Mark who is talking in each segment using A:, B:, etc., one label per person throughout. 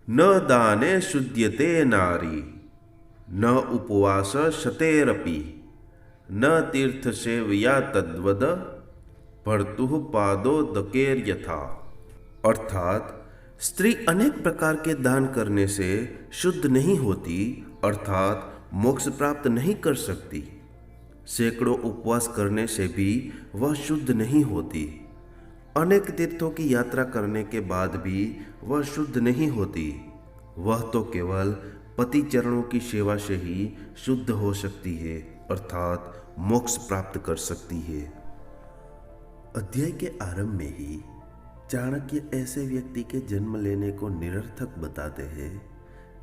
A: न दाने शुद्यते नारी, न उपवास शतेरपि, न तीर्थसेवया तद्वद भर्तुः पादोदकेर यथा। अर्थात स्त्री अनेक प्रकार के दान करने से शुद्ध नहीं होती, अर्थात मोक्ष प्राप्त नहीं कर सकती। सैकड़ों उपवास करने से भी वह शुद्ध नहीं होती। अनेक तीर्थों की यात्रा करने के बाद भी वह शुद्ध नहीं होती। वह तो केवल पति चरणों की सेवा से ही शुद्ध हो सकती है, अर्थात मोक्ष प्राप्त कर सकती है। अध्याय के आरंभ में ही चाणक्य ऐसे व्यक्ति के जन्म लेने को निरर्थक बताते हैं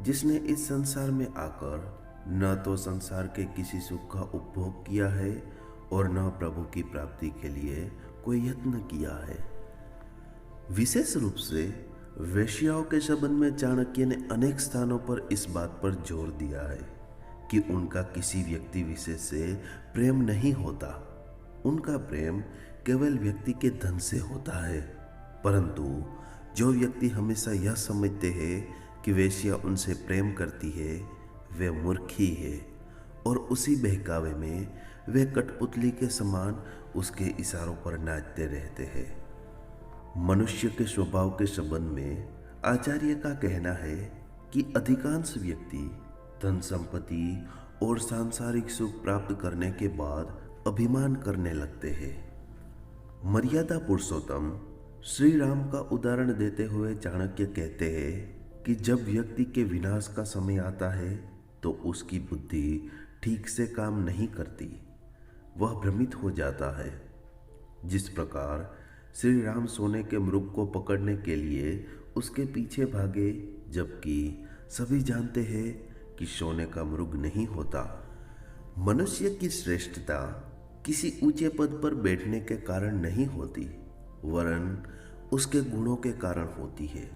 A: जिसने इस संसार में आकर न तो संसार के किसी सुख का उपभोग किया है और न प्रभु की प्राप्ति के लिए कोई यत्न किया है। विशेष रूप से वेश्याओं के संबंध में चाणक्य ने अनेक स्थानों पर इस बात पर जोर दिया है कि उनका किसी व्यक्ति विशेष से प्रेम नहीं होता। उनका प्रेम केवल व्यक्ति के धन से होता है। परंतु जो व्यक्ति हमेशा यह समझते हैं कि वेश्या उनसे प्रेम करती है, वे मूर्ख ही है और उसी बहकावे में वे कठपुतली के समान उसके इशारों पर नाचते रहते हैं। मनुष्य के स्वभाव के संबंध में आचार्य का कहना है कि अधिकांश व्यक्ति धन संपत्ति और सांसारिक सुख प्राप्त करने के बाद अभिमान करने लगते हैं। मर्यादा पुरुषोत्तम श्री राम का उदाहरण देते हुए चाणक्य कहते हैं कि जब व्यक्ति के विनाश का समय आता है तो उसकी बुद्धि ठीक से काम नहीं करती, वह भ्रमित हो जाता है। जिस प्रकार श्री राम सोने के मृग को पकड़ने के लिए उसके पीछे भागे, जबकि सभी जानते हैं कि सोने का मृग नहीं होता। मनुष्य की श्रेष्ठता किसी ऊंचे पद पर बैठने के कारण नहीं होती, वरन उसके गुणों के कारण होती है।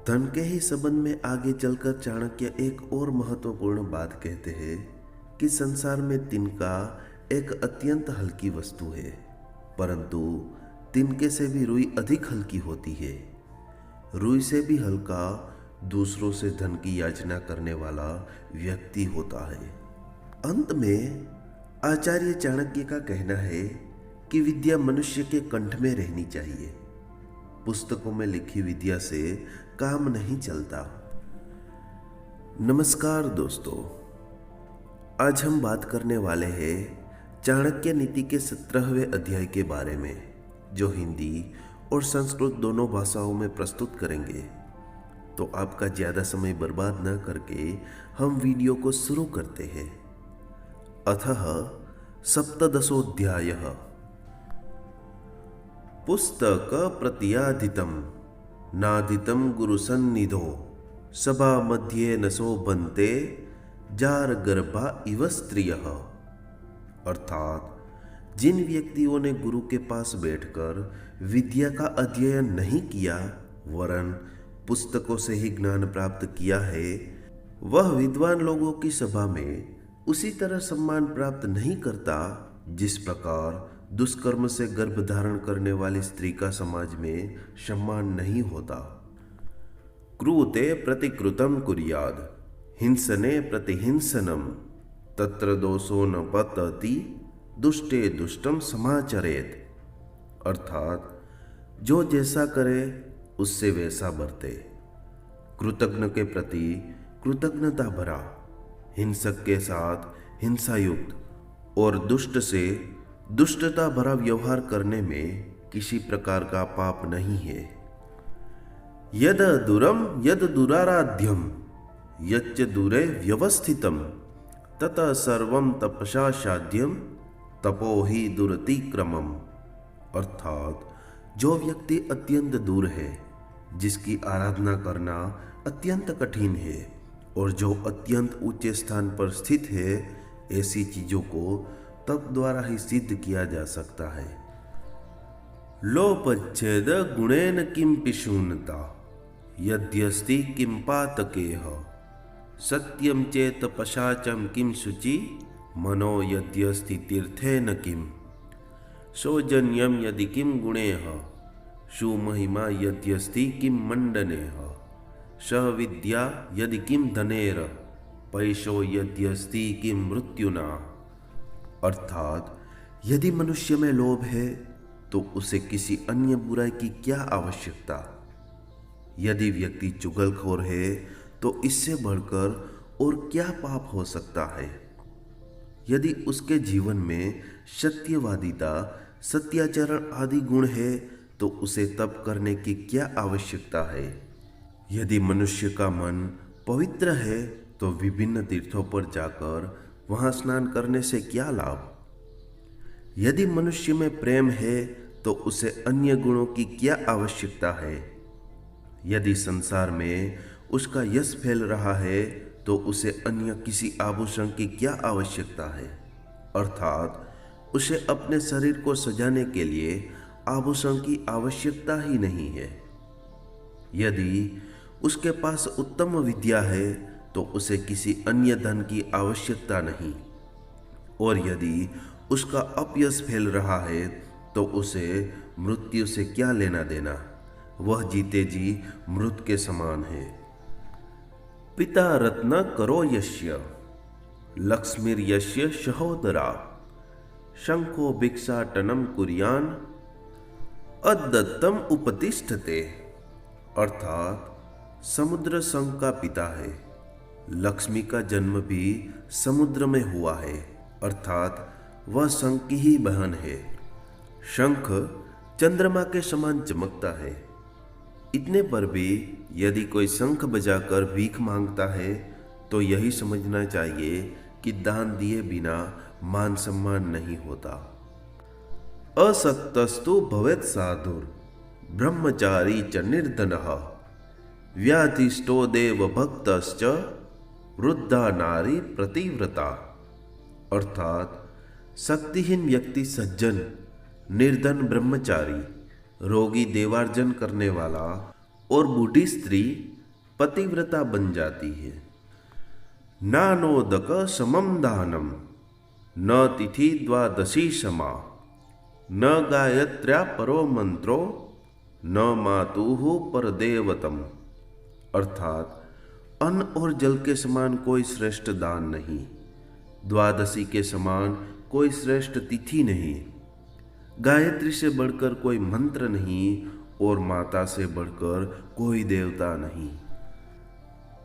A: धन के ही संबंध में आगे चलकर चाणक्य एक और महत्वपूर्ण बात कहते हैं कि संसार में तिनका एक अत्यंत हल्की वस्तु है, परंतु तिनके से भी रुई अधिक हल्की होती है। रुई से भी हल्का दूसरों से धन की याचना करने वाला व्यक्ति होता है। अंत में आचार्य चाणक्य का कहना है कि विद्या मनुष्य के कंठ में रहनी चाहिए। पुस्तकों में लिखी विद्या से काम नहीं चलता। नमस्कार दोस्तों, आज हम बात करने वाले हैं चाणक्य नीति के 17वें अध्याय के बारे में, जो हिंदी और संस्कृत दोनों भाषाओं में प्रस्तुत करेंगे। तो आपका ज़्यादा समय बर्बाद न करके हम वीडियो को शुरू करते हैं। अतः सप्तदशोऽध्यायः। पुस्तक प्रत्याधितम नादितम गुरुसन्निधो सभा मध्ये नसो बनते जार गर्भा इव स्त्रियः। अर्थात जिन व्यक्तियों ने गुरु के पास बैठकर विद्या का अध्ययन नहीं किया, वरन पुस्तकों से ही ज्ञान प्राप्त किया है, वह विद्वान लोगों की सभा में उसी तरह सम्मान प्राप्त नहीं करता जिस प्रकार दुष्कर्म से गर्भ धारण करने वाली स्त्री का समाज में सम्मान नहीं होता। क्रूते प्रतिकृतं कुर्याद हिंसने प्रतिहिंसनम तत्र दोषो न पतति दुष्टे दुष्टम समाचरेत। अर्थात जो जैसा करे उससे वैसा बरते। कृतज्ञ के प्रति कृतज्ञता भरा, हिंसक के साथ हिंसायुक्त और दुष्ट से दुष्टता भरा व्यवहार करने में किसी प्रकार का पाप नहीं है। यद दूरम यद दुराराध्यम यच्च दूरे व्यवस्थितम ततः सर्वम तपसा साध्यम तपो ही दुरतिक्रमम। अर्थात जो व्यक्ति अत्यंत दूर है, जिसकी आराधना करना अत्यंत कठिन है और जो अत्यंत ऊंचे स्थान पर स्थित है, ऐसी चीजों को तप द्वारा ही सिद्ध किया जा सकता है। लोपच्छेद गुणेन किं पिशूनता यद्यस्ति किं पातकेह सत्यम चेत पशाचम किं शुचि मनो यद्यस्ति तीर्थेन किम सौजन्यम यदि किं गुणेह सुमहिमा यद्यस्ति किं मंडनेह। स विद्या यदि किम धनेर पैशो यद्यस्ति किम मृत्युना। अर्थात यदि मनुष्य में लोभ है तो उसे किसी अन्य बुराई की क्या आवश्यकता। यदि व्यक्ति चुगलखोर है तो इससे बढ़कर और क्या पाप हो सकता है। यदि उसके जीवन में सत्यवादिता, सत्याचरण आदि गुण है तो उसे तप करने की क्या आवश्यकता है। यदि मनुष्य का मन पवित्र है तो विभिन्न तीर्थों पर जाकर वहां स्नान करने से क्या लाभ। यदि मनुष्य में प्रेम है तो उसे अन्य गुणों की क्या आवश्यकता है। यदि संसार में उसका यश फैल रहा है तो उसे अन्य किसी आभूषण की क्या आवश्यकता है। अर्थात उसे अपने शरीर को सजाने के लिए आभूषण की आवश्यकता ही नहीं है। यदि उसके पास उत्तम विद्या है तो उसे किसी अन्य धन की आवश्यकता नहीं। और यदि उसका अपयश फैल रहा है तो उसे मृत्यु से क्या लेना देना। वह जीते जी मृत के समान है। पिता रत्न करो यस्य लक्ष्मीर्यस्य सहोदरा शंखो भिक्षाटनम कुर्यान अदत्तम उपतिष्ठते। अर्थात समुद्र शंख का पिता है। लक्ष्मी का जन्म भी समुद्र में हुआ है, अर्थात वह शंख की ही बहन है। शंख चंद्रमा के समान चमकता है। इतने पर भी यदि कोई शंख बजाकर भीख मांगता है तो यही समझना चाहिए कि दान दिए बिना मान सम्मान नहीं होता। असक्तस्तु भवेत् साधुर ब्रह्मचारी च निर्धनः व्याधिष्ठो देव भक्तश्च वृद्धा नारी प्रतिव्रता। अर्थात शक्तिहीन व्यक्ति सज्जन, निर्धन ब्रह्मचारी, रोगी देवार्जन करने वाला और बूढ़ी स्त्री पतिव्रता बन जाती है। नानोदक समम दानम न तिथि द्वादशी समा न गायत्र्या परो मंत्रो न मातुः परदेवतम। अर्थात अन्न और जल के समान कोई श्रेष्ठ दान नहीं, द्वादशी के समान कोई श्रेष्ठ तिथि नहीं, गायत्री से बढ़कर कोई मंत्र नहीं और माता से बढ़कर कोई देवता नहीं।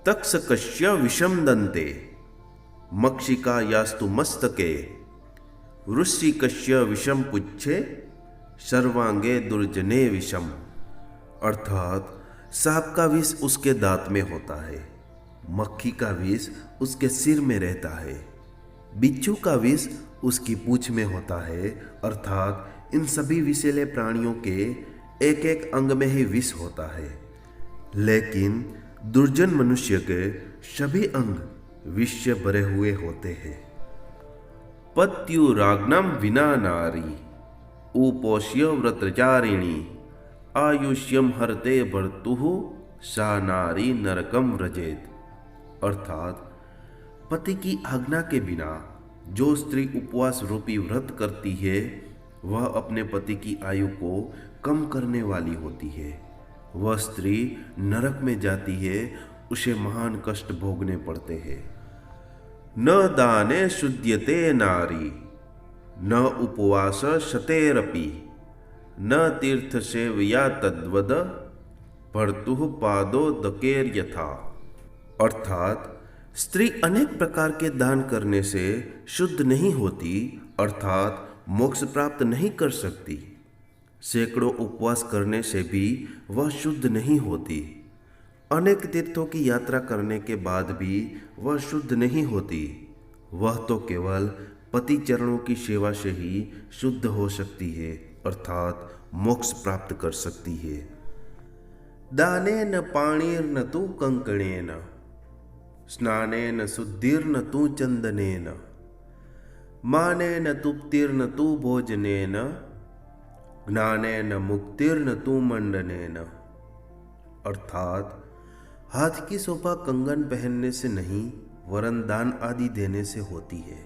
A: तक्षकस्य विषम दंते मक्षिका यास्तु मस्तके वृश्चिकस्य विषम पुच्छे सर्वांगे दुर्जने विषम। अर्थात सांप का विष उसके दांत में होता है, मक्खी का विष उसके सिर में रहता है, बिच्छू का विष उसकी पूंछ में होता है। अर्थात इन सभी विषैले प्राणियों के एक एक अंग में ही विष होता है, लेकिन दुर्जन मनुष्य के सभी अंग विष से भरे हुए होते हैं। पत्युराग्नम विना नारी उपोष्य व्रतचारिणी आयुष्यम हरते भर्तुः सा नारी नरकम व्रजेत। अर्थात पति की आज्ञा के बिना जो स्त्री उपवास रूपी व्रत करती है वह अपने पति की आयु को कम करने वाली होती है। वह स्त्री नरक में जाती है, उसे महान कष्ट भोगने पड़ते हैं। न दाने शुद्ध्यते नारी न उपवास शतेरपि न तीर्थ सेवया तद्वद भर्तुः पादो दकेर यथा। अर्थात स्त्री अनेक प्रकार के दान करने से शुद्ध नहीं होती, अर्थात मोक्ष प्राप्त नहीं कर सकती। सैकड़ों उपवास करने से भी वह शुद्ध नहीं होती। अनेक तीर्थों की यात्रा करने के बाद भी वह शुद्ध नहीं होती। वह तो केवल पति चरणों की सेवा से ही शुद्ध हो सकती है, अर्थात मोक्ष प्राप्त कर सकती है। दानेन पाणिर्न तु कंकणेन स्नानेन शुद्धिर्न तु चंदनेन मानेन तुप्तिर्न तु भोजनेन ज्ञानेन मुक्तिर्न तु मंडनेन। अर्थात हाथ की शोभा कंगन पहनने से नहीं वरन दान आदि देने से होती है।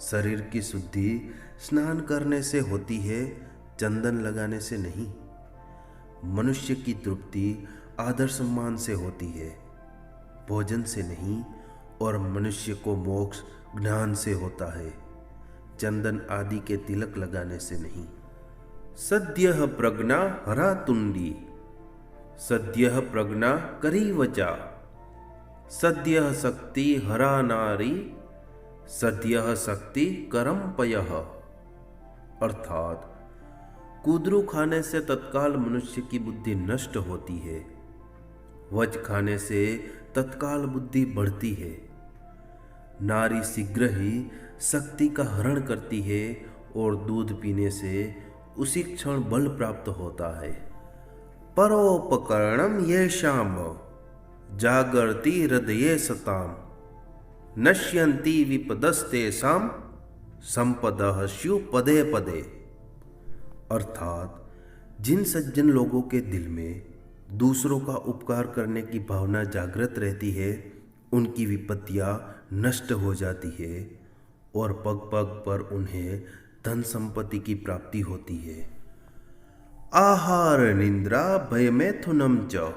A: शरीर की शुद्धि स्नान करने से होती है, चंदन लगाने से नहीं। मनुष्य की तृप्ति आदर सम्मान से होती है, भोजन से नहीं, और मनुष्य को मोक्ष ज्ञान से होता है, चंदन आदि के तिलक लगाने से नहीं। सद्यः प्रज्ञा हरा तुंडी, सद्यः प्रज्ञा करी वचा, सद्यः शक्ति हरा नारी, सद्यः शक्ति करम पयः। अर्थात कुदरू खाने से तत्काल मनुष्य की बुद्धि नष्ट होती है, वज खाने से तत्काल बुद्धि बढ़ती है, नारी शीघ्र ही शक्ति का हरण करती है और दूध पीने से उसी क्षण बल प्राप्त होता है। परोपकरणम येषाम जागर्ति हृदये सताम, नश्यन्ति विपदस्तेषाम संपदः स्यु पदे पदे। अर्थात जिन सज्जन लोगों के दिल में दूसरों का उपकार करने की भावना जागृत रहती है, उनकी विपत्तियां नष्ट हो जाती है और पग पग पर उन्हें धन संपत्ति की प्राप्ति होती है। आहार निंद्रा भय मैथुनम च,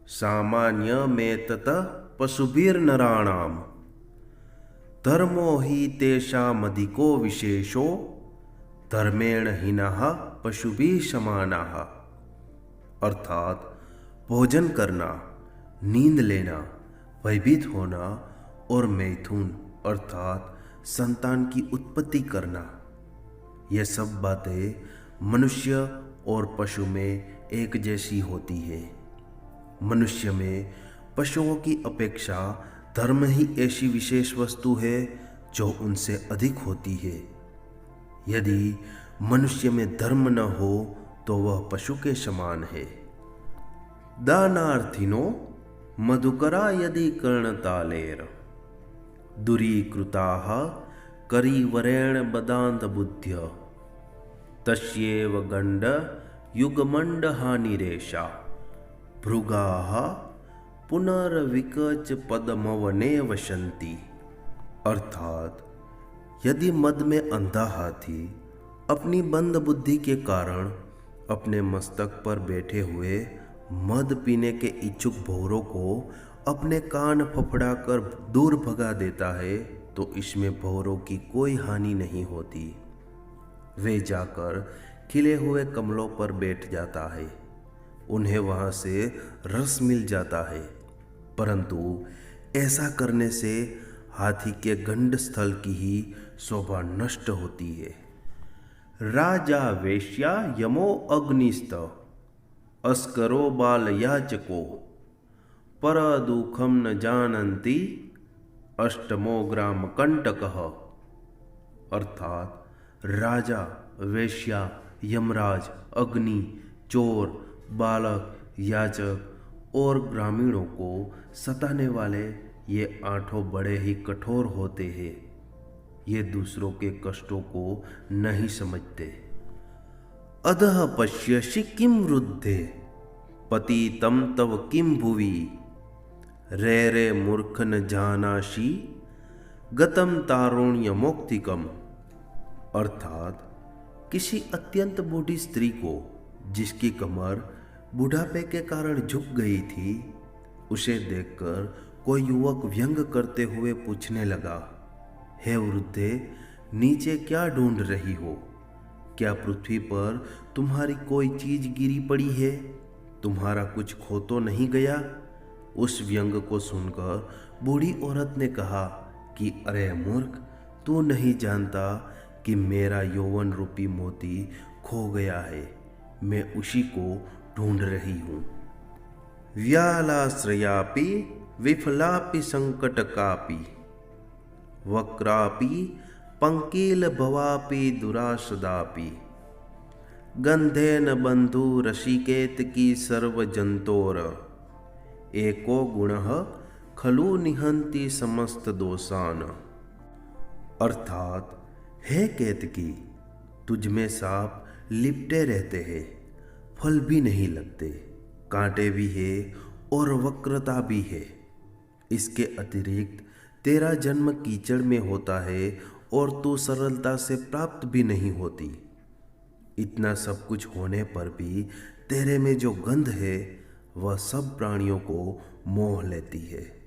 A: सामान्य में ततः पशुभिर नराणाम, धर्मो हि तेषामधिको विशेषो, धर्मेण हीनः पशुभिः समानः। अर्थात भोजन करना, नींद लेना, भयभीत होना और मैथुन अर्थात संतान की उत्पत्ति करना, यह सब बातें मनुष्य और पशु में एक जैसी होती है। मनुष्य में पशुओं की अपेक्षा धर्म ही ऐसी विशेष वस्तु है जो उनसे अधिक होती है। यदि मनुष्य में धर्म न हो तो वह पशु के समान है। दानार्थिनो मधुकरा यदि कर्णतालेर, दूरीकृताः करीवरेण बदान्त बुद्ध्य, तस्यैव गण्ड युगमण्ड हानिरेषा, भृगाः पुनर्विकच पद्मवने वसन्ति। अर्थात यदि मद में अंधा हाथी अपनी मंद बुद्धि के कारण अपने मस्तक पर बैठे हुए मद पीने के इच्छुक भौरों को अपने कान फफड़ाकर दूर भगा देता है, तो इसमें भौरों की कोई हानि नहीं होती। वे जाकर खिले हुए कमलों पर बैठ जाता है, उन्हें वहां से रस मिल जाता है, परंतु ऐसा करने से हाथी के गंड स्थल की ही शोभा नष्ट होती है। राजा वेश्या यमो अग्निस्त, अस्करो बाल याचको, पर दुखम न जानन्ति, अष्टमो ग्राम कंटकः। अर्थात राजा, वेश्या, यमराज, अग्नि, चोर, बालक, याचक और ग्रामीणों को सताने वाले ये 8 बड़े ही कठोर होते हैं। ये दूसरों के कष्टों को नहीं समझते। अधः पश्यसि किम वृद्धे, पतितं तव किम भुवि, रे रे मूर्ख न जानासि, गतम तारुण्य मौक्तिकम। अर्थात किसी अत्यंत बूढ़ी स्त्री को जिसकी कमर बुढ़ापे के कारण झुक गई थी, उसे देखकर कोई युवक व्यंग करते हुए पूछने लगा, हे वृद्धे, नीचे क्या ढूंढ रही हो? क्या पृथ्वी पर तुम्हारी कोई चीज गिरी पड़ी है? तुम्हारा कुछ खो तो नहीं गया? उस व्यंग को सुनकर बूढ़ी औरत ने कहा कि अरे मूर्ख, तू नहीं जानता कि मेरा यौवन रूपी मोती खो गया है, मैं उसी को ढूंढ रही हूँ। व्यालाश्रयापि विफलापि संकटकापि, वक्रापि पंकील भवापि दुरासदापि, गंधेन बंधु रसिकेत की सर्वजंतोर, एको गुणः खलु निहंति समस्त दोषान। अर्थात हे केतकी, तुझ में सांप लिपटे रहते हैं, फल भी नहीं लगते, कांटे भी है और वक्रता भी है। इसके अतिरिक्त तेरा जन्म कीचड़ में होता है और तू सरलता से प्राप्त भी नहीं होती। इतना सब कुछ होने पर भी तेरे में जो गंध है वह सब प्राणियों को मोह लेती है।